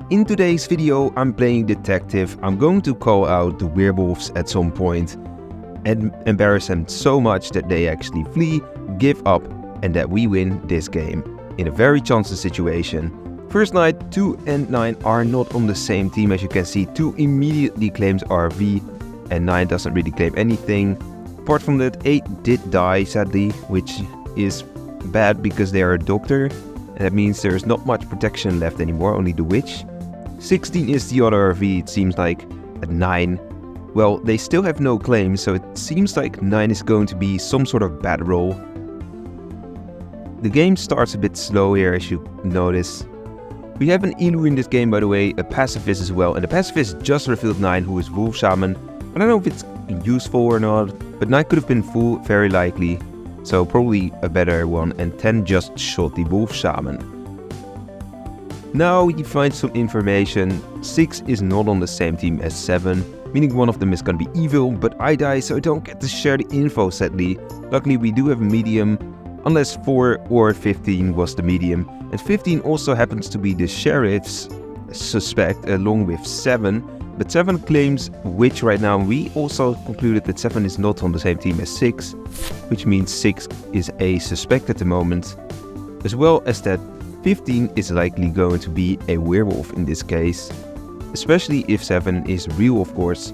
In today's video, I'm playing detective. I'm going to call out the werewolves at some point and embarrass them so much that they actually flee, give up, and that we win this game. In a very chancy situation. First night, 2 and 9 are not on the same team. As you can see, 2 immediately claims RV and 9 doesn't really claim anything. Apart from that, 8 did die sadly, which is bad because they are a doctor. And that means there's not much protection left anymore, only the witch. 16 is the other RV, it seems like. At 9, well, they still have no claims, so it seems like 9 is going to be some sort of bad roll. The game starts a bit slow here, as you notice. We have an Illu in this game, by the way, a pacifist as well, and the pacifist just revealed 9, who is wolf shaman. I don't know if it's useful or not, but 9 could have been full, very likely, so probably a better one, and 10 just shot the wolf shaman. Now you find some information. 6 is not on the same team as 7, meaning one of them is gonna be evil, but I die, so I don't get to share the info sadly. Luckily we do have a medium, unless 4 or 15 was the medium, and 15 also happens to be the sheriff's suspect along with 7, but 7 claims witch right now. We also concluded that 7 is not on the same team as 6, which means 6 is a suspect at the moment, as well as that 15 is likely going to be a werewolf in this case, especially if 7 is real, of course.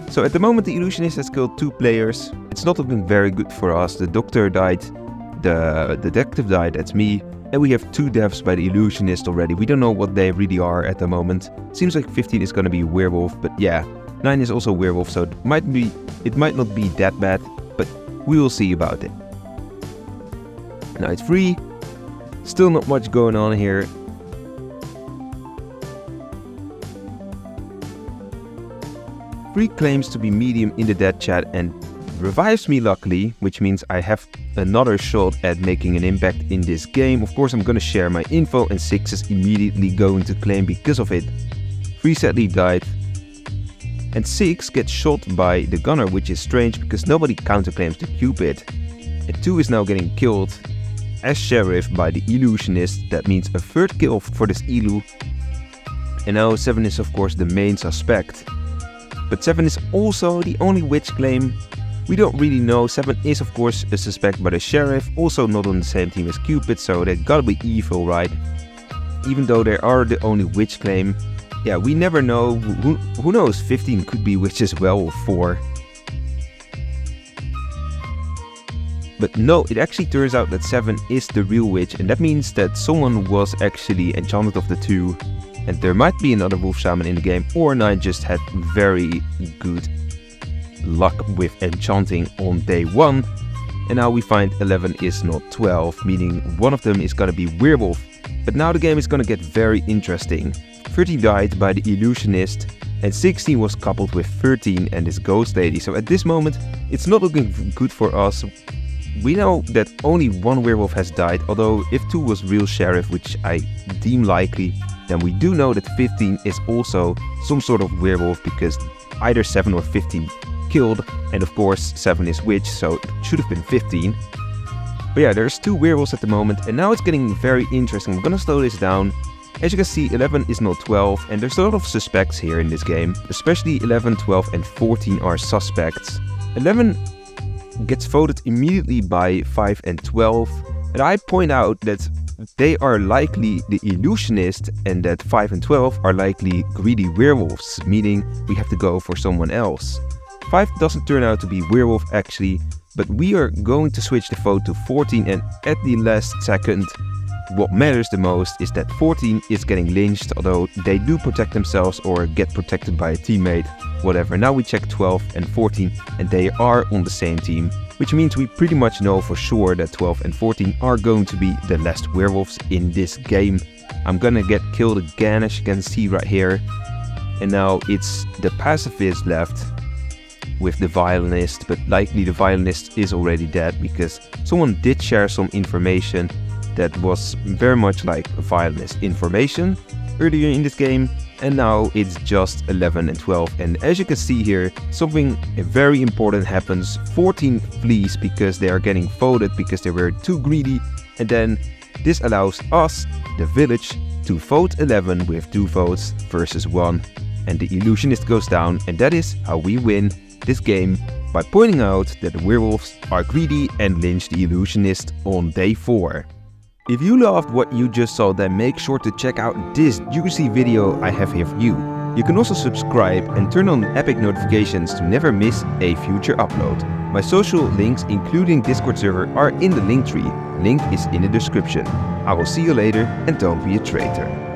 So at the moment the illusionist has killed 2 players. It's not looking very good for us. The doctor died, the detective died, that's me, and we have 2 deaths by the illusionist already. We don't know what they really are at the moment. Seems like 15 is gonna be a werewolf, but yeah, 9 is also a werewolf, so it might not be that bad, but we will see about it. Night 3. Still not much going on here. Free claims to be medium in the dead chat and revives me luckily, which means I have another shot at making an impact in this game. Of course I'm gonna share my info, and 6 is immediately going to claim because of it. 3 sadly died. And 6 gets shot by the gunner, which is strange because nobody counterclaims the Cupid. And 2 is now getting killed as sheriff by the illusionist. That means a 3rd kill for this Illu. And now 7 is of course the main suspect. But 7 is also the only witch claim. We don't really know. 7 is of course a suspect by the sheriff, also not on the same team as Cupid, so they gotta be evil, right? Even though they are the only witch claim. Yeah, we never know. Who knows, 15 could be witch as well, or 4. But no, it actually turns out that 7 is the real witch, and that means that someone was actually enchanted of the 2. And there might be another wolf shaman in the game, or 9 just had very good luck with enchanting on day 1. And now we find 11 is not 12, meaning one of them is gonna be werewolf. But now the game is gonna get very interesting. 30 died by the illusionist, and 16 was coupled with 13 and this ghost lady. So at this moment, it's not looking good for us. We know that only 1 werewolf has died, although if 2 was real sheriff, which I deem likely, then we do know that 15 is also some sort of werewolf because either 7 or 15 killed, and of course 7 is witch, so it should have been 15. But yeah, there's 2 werewolves at the moment, and now it's getting very interesting. I'm gonna slow this down. As you can see, 11 is not 12, and there's a lot of suspects here in this game, especially 11, 12 and 14 are suspects. 11 gets voted immediately by 5 and 12, and I point out that they are likely the illusionist and that 5 and 12 are likely greedy werewolves, meaning we have to go for someone else. 5 doesn't turn out to be werewolf actually, but we are going to switch the vote to 14, and at the last second, what matters the most is that 14 is getting lynched, although they do protect themselves or get protected by a teammate, whatever. Now we check 12 and 14 and they are on the same team, which means we pretty much know for sure that 12 and 14 are going to be the last werewolves in this game. I'm gonna get killed again, as you can see right here. And now it's the pacifist left with the violinist, but likely the violinist is already dead because someone did share some information that was very much like violinist information earlier in this game, and now it's just 11 and 12. And as you can see here, something very important happens. 14 flees because they are getting voted because they were too greedy, and then this allows us, the village, to vote 11 with 2 votes versus 1, and the illusionist goes down, and that is how we win this game, by pointing out that the werewolves are greedy and lynch the illusionist on day 4. If you loved what you just saw, then make sure to check out this juicy video I have here for you. You can also subscribe and turn on epic notifications to never miss a future upload. My social links, including Discord server, are in the link tree. Link is in the description. I will see you later, and don't be a traitor.